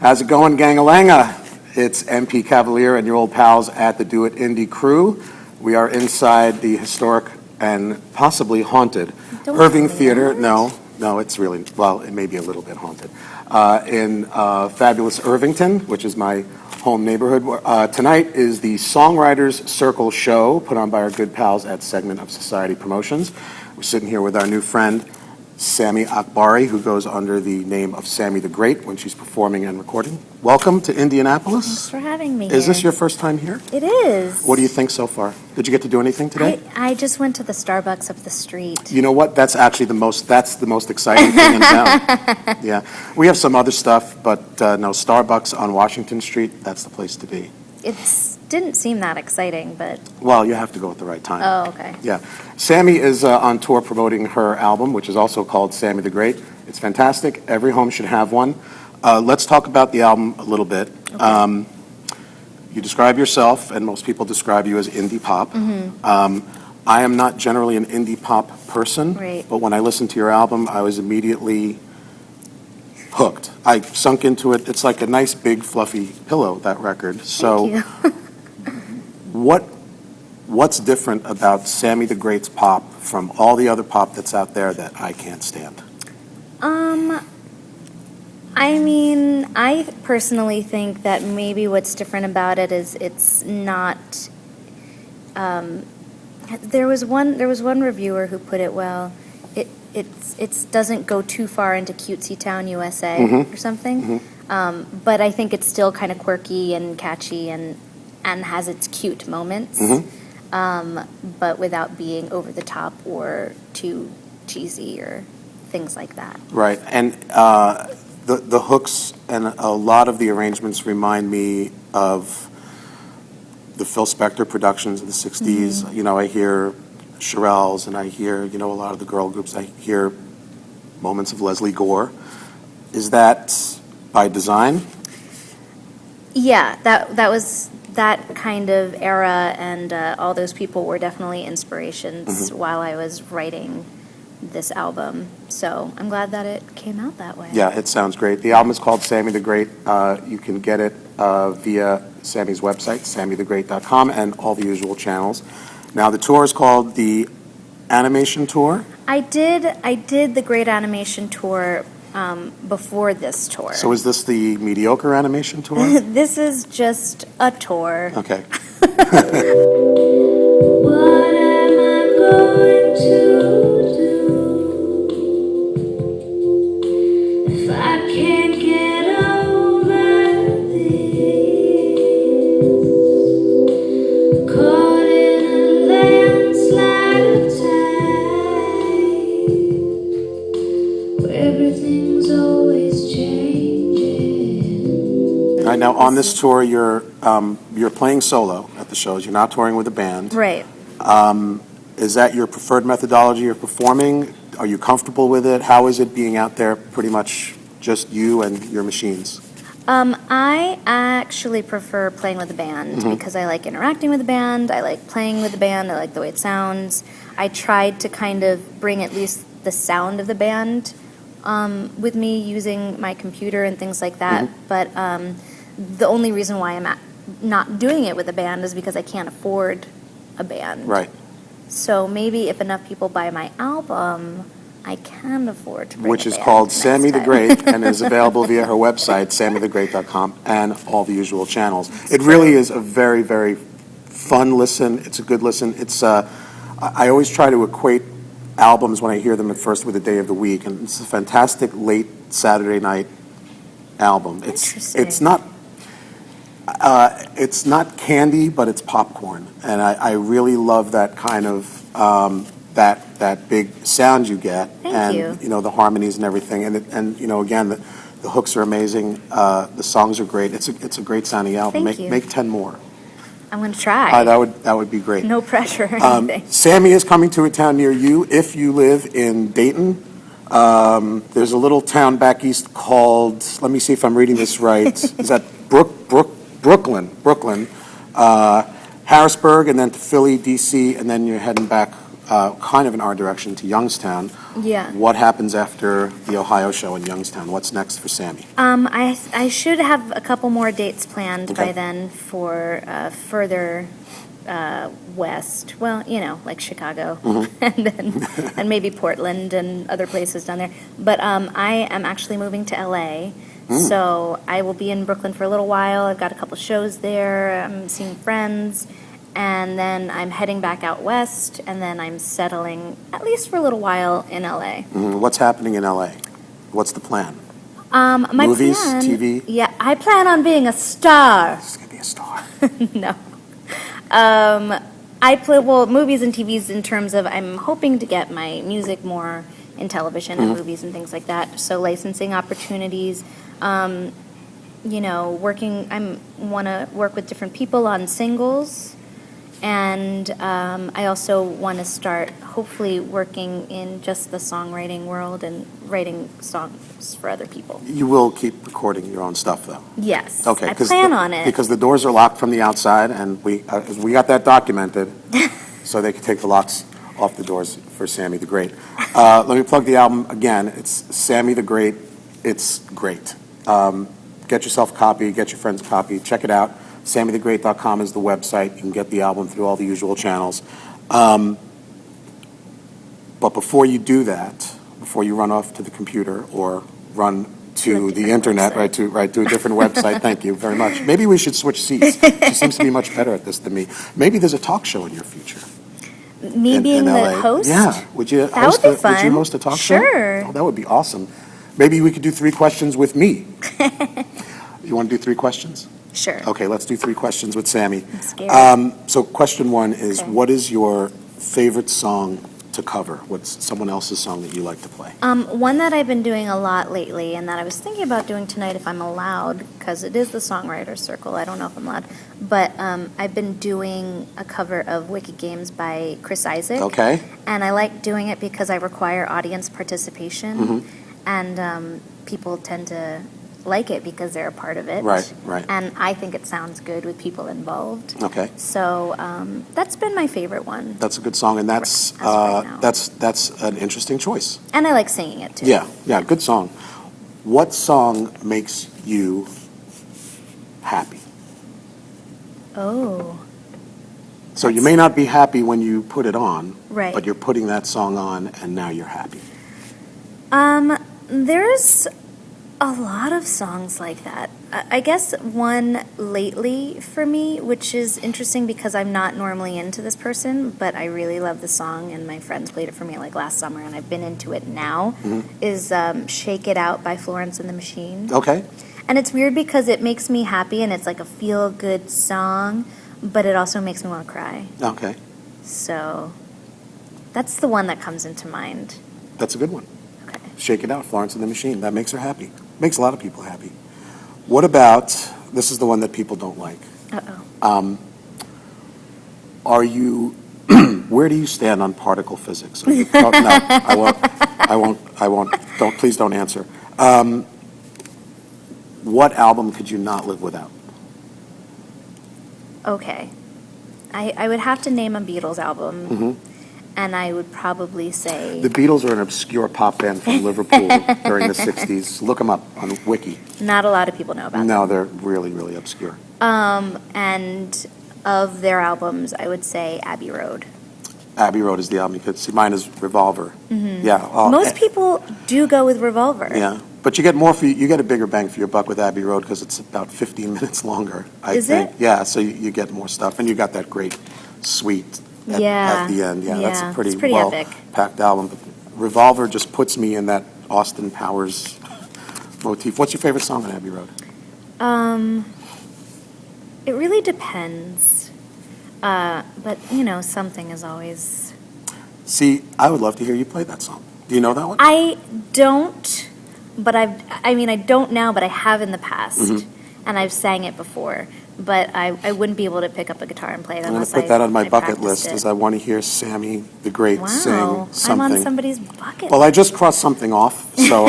How's it going, gang-a-langa? It's MPCavalier and your old pals at the DoitIndy crew. We are inside the historic and possibly haunted Irving Theater. No, it's really, well, it may be a little bit haunted. In fabulous Irvington, which is my home neighborhood. Tonight is the Songwriters Circle show put on by our good pals at Segment of Society Promotions. We're sitting here with our new friend, sami.the.great, who goes under the name of Sami.the.great when she's performing and recording. Welcome to Indianapolis. Thanks for having me. Is this your first time here? It is. What do you think so far? Did you get to do anything today? I just went to the Starbucks up the street. You know what? That's actually the most exciting thing in town. Yeah. We have some other stuff, but no, Starbucks on Washington Street, that's the place to be. It didn't seem that exciting, but... Well, you have to go at the right time. Oh, okay. Yeah. Sami is on tour promoting her album, which is also called Sami.the.great. It's fantastic. Every home should have one. Let's talk about the album a little bit. Okay. You describe yourself, and most people describe you as indie pop. Mm-hmm. I am not generally an indie pop person, right. But when I listened to your album, I was immediately hooked. I sunk into it. It's like a nice, big, fluffy pillow, that record. So Thank you. What's different about Sami.the.great's pop from all the other pop that's out there that I can't stand? I mean, I personally think that maybe what's different about it is it's not... There was one reviewer who put it well. It doesn't go too far into cutesy town USA mm-hmm. or something. Mm-hmm. But I think it's still kind of quirky and catchy and has its cute moments, mm-hmm. But without being over the top or too cheesy or things like that. Right, and the hooks and a lot of the arrangements remind me of the Phil Spector productions of the 60s. Mm-hmm. You know, I hear Shirelles and I hear, a lot of the girl groups. I hear moments of Leslie Gore. Is that by design? Yeah, that was that kind of era, and all those people were definitely inspirations mm-hmm. while I was writing this album. So I'm glad that it came out that way. Yeah, it sounds great. The album is called Sami.the.great. You can get it via Sami's website, sami.the.great.com, and all the usual channels. Now, the tour is called the Animation Tour. I did the Great Animation Tour before this tour. So is this the mediocre animation tour? This is just a tour. Okay. What am I going to do if I can't get over this? Caught in a landslide of time where everything's always changing. All right, now on this tour, you're playing solo at the shows. You're not touring with a band. Right. Is that your preferred methodology of performing? Are you comfortable with it? How is it being out there pretty much just you and your machines? I actually prefer playing with a band mm-hmm. because I like interacting with the band. I like playing with the band. I like the way it sounds. I tried to kind of bring at least the sound of the band with me using my computer and things like that. Mm-hmm. But the only reason why I'm not doing it with a band is because I can't afford a band. Right. So maybe if enough people buy my album, I can afford to bring Which a is band called next Sami.the.great time. and is available via her website, sami.the.great.com, and all the usual channels. It really is a very, very fun listen. It's a good listen. It's I always try to equate albums when I hear them at first with the day of the week, and it's a fantastic late Saturday night album. It's not candy, but it's popcorn, and I really love that kind of that big sound you get, Thank and you. The harmonies and everything, and again the hooks are amazing, the songs are great. It's a great sounding album. Thank you. Make 10 more. I'm going to try. That would be great. No pressure or anything. Sami is coming to a town near you if you live in Dayton. There's a little town back east called, let me see if I'm reading this right. Is that Brooklyn, Harrisburg, and then to Philly, D.C., and then you're heading back kind of in our direction to Youngstown. Yeah. What happens after the Ohio show in Youngstown? What's next for Sammy? I should have a couple more dates planned Okay. by then for further west. Well, like Chicago, and maybe Portland and other places down there. But I am actually moving to LA, so I will be in Brooklyn for a little while. I've got a couple shows there. I'm seeing friends. And then I'm heading back out west, and then I'm settling, at least for a little while, in LA. What's happening in LA? What's the plan? My Movies, plan, TV? Yeah, I plan on being a star. She's going to be a star. No. I play, movies and TVs in terms of I'm hoping to get my music more in television and movies and things like that. So licensing opportunities, want to work with different people on singles. And I also want to start, hopefully, working in just the songwriting world and writing songs for other people. You will keep recording your own stuff, though? Yes. Okay. I plan on it. Because the doors are locked from the outside, and we got that documented, so they can take the locks off the doors for Sammy the Great. Let me plug the album again. It's Sammy the Great. It's great. Get yourself a copy. Get your friends a copy. Check it out. SammyTheGreat.com is the website. You can get the album through all the usual channels. But before you do that, before you run off to the computer or run to the internet, right to a different website, thank you very much. Maybe we should switch seats. She seems to be much better at this than me. Maybe there's a talk show in your future. Me being in the LA. host? Yeah. Would you That would be fun. Would you host a talk show? Sure. Oh, that would be awesome. Maybe we could do 3 questions with me. You want to do 3 questions? Sure. Okay, let's do 3 questions with Sammy. I'm scared. So question 1 is, Okay. what is your favorite song to cover? What's someone else's song that you like to play? One that I've been doing a lot lately, and that I was thinking about doing tonight if I'm allowed, because it is the Songwriters Circle. I don't know if I'm allowed. But I've been doing a cover of Wicked Games by Chris Isaak. Okay. And I like doing it because I require audience participation. Mm-hmm. And people tend to like it because they're a part of it. Right. And I think it sounds good with people involved. Okay. So that's been my favorite one. That's a good song, and that's As right now. that's an interesting choice. And I like singing it too. Yeah, good song. What song makes you happy? Oh. So you may not be happy when you put it on, Right. but you're putting that song on, and now you're happy. There's a lot of songs like that. I guess one lately for me, which is interesting because I'm not normally into this person, but I really love the song, and my friends played it for me like last summer, and I've been into it now, is Shake It Out by Florence and the Machine. Okay. And it's weird because it makes me happy, and it's like a feel-good song, but it also makes me want to cry. Okay. So that's the one that comes into mind. That's a good one. Okay. Shake It Out, Florence and the Machine. That makes her happy. Makes a lot of people happy. What about, this is the one that people don't like. Uh-oh. Are you, where do you stand on particle physics? Are you no, I won't, please don't answer. What album could you not live without? Okay. I would have to name a Beatles album, and I would probably say... The Beatles are an obscure pop band from Liverpool during the 60s. Look them up on Wiki. Not a lot of people know about them. No, they're really, really obscure. And of their albums, I would say Abbey Road. Abbey Road is the album you could see. Mine is Revolver. Yeah. Most people do go with Revolver. Yeah. But you get more you get a bigger bang for your buck with Abbey Road because it's about 15 minutes longer, I Is think. it? Yeah, so you get more stuff. And you got that great suite at the end. Yeah, that's a it's pretty pretty epic. well-packed album. But Revolver just puts me in that Austin Powers motif. What's your favorite song on Abbey Road? It really depends. But, something is always... See, I would love to hear you play that song. Do you know that one? I don't, but I don't now, but I have in the past. And I've sang it before. But I wouldn't be able to pick up a guitar and play it I'm going unless to put that on my bucket practiced list it. as I want to hear Sammy the Great sing Wow, something. I'm on somebody's bucket. Well, I just crossed something off, so.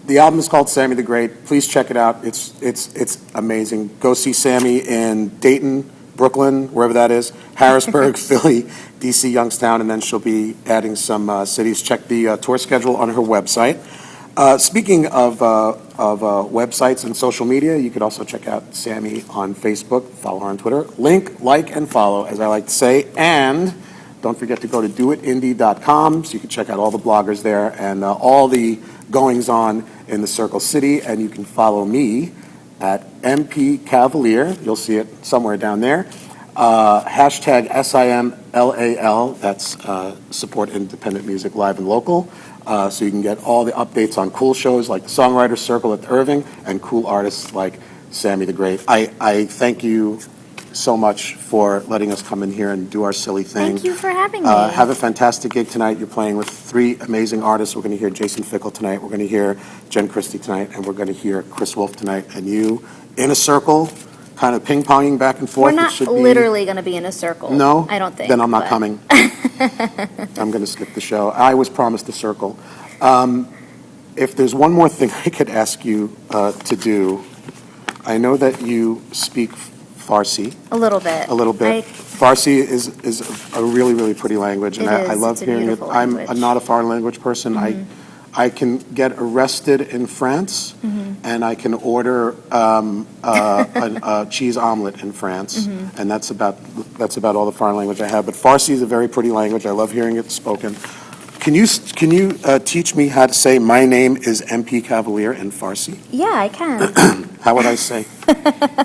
The album is called Sammy the Great. Please check it out. It's amazing. Go see Sammy in Dayton, Brooklyn, wherever that is, Harrisburg, Philly, DC, Youngstown, and then she'll be adding some cities. Check the tour schedule on her website. Speaking of websites and social media, you could also check out Sammy on Facebook, follow her on Twitter. Link, like, and follow, as I like to say. And don't forget to go to DoitIndy.com so you can check out all the bloggers there and all the goings-on in the Circle City. And you can follow me at MPCavalier. You'll see it somewhere down there. Hashtag SIMLAL, that's support independent music live and local. So you can get all the updates on cool shows like the Songwriters Circle at the Irving and cool artists like Sami.the.great. I thank you so much for letting us come in here and do our silly thing. Thank you for having me. Have a fantastic gig tonight. You're playing with 3 amazing artists. We're going to hear Jason Fickle tonight. We're going to hear Jen Christie tonight. And we're going to hear Chris Wolf tonight. And you, in a circle, kind of ping-ponging back and forth. We're not literally going to be in a circle. No? I don't think. Then I'm not coming. I'm going to skip the show. I was promised a circle. If there's one more thing I could ask you to do, I know that you speak Farsi. A little bit. A little bit. Farsi is a really, really pretty language, and I love It's a hearing it. beautiful I'm language. not a foreign language person. I can get arrested in France, and I can order a cheese omelet in France, and that's about all the foreign language I have. But Farsi is a very pretty language. I love hearing it spoken. Can you teach me how to say "My name is MPCavalier" in Farsi? Yeah, I can. How would I say?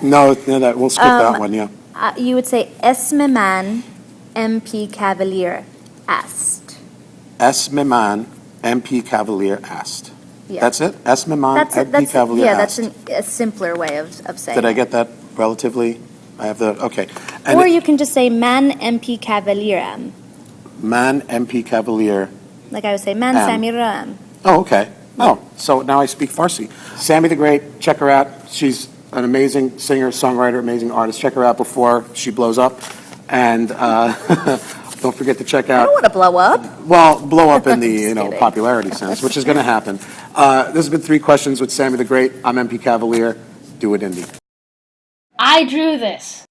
No, we'll skip that one. Yeah. You would say Esme man MPCavalier asked. Esmeman MPCavalier asked. Yeah. That's it? Esmeman MPCavalier that's asked. a simpler way of saying Did I it. get that relatively? I have the, okay. And Or you can just say man MPCavalier. Man MPCavalier. Like I would say man Sammy Ram. Oh, okay. Oh, so now I speak Farsi. Sammy.the.great, check her out. She's an amazing singer, songwriter, amazing artist. Check her out before she blows up. And don't forget to check I out. don't want to blow up. Well, blow up in the kidding. popularity sense, which is going to happen. This has been 3 Questions with Sammy the Great. I'm MPCavalier. Do it, Indy. I drew this.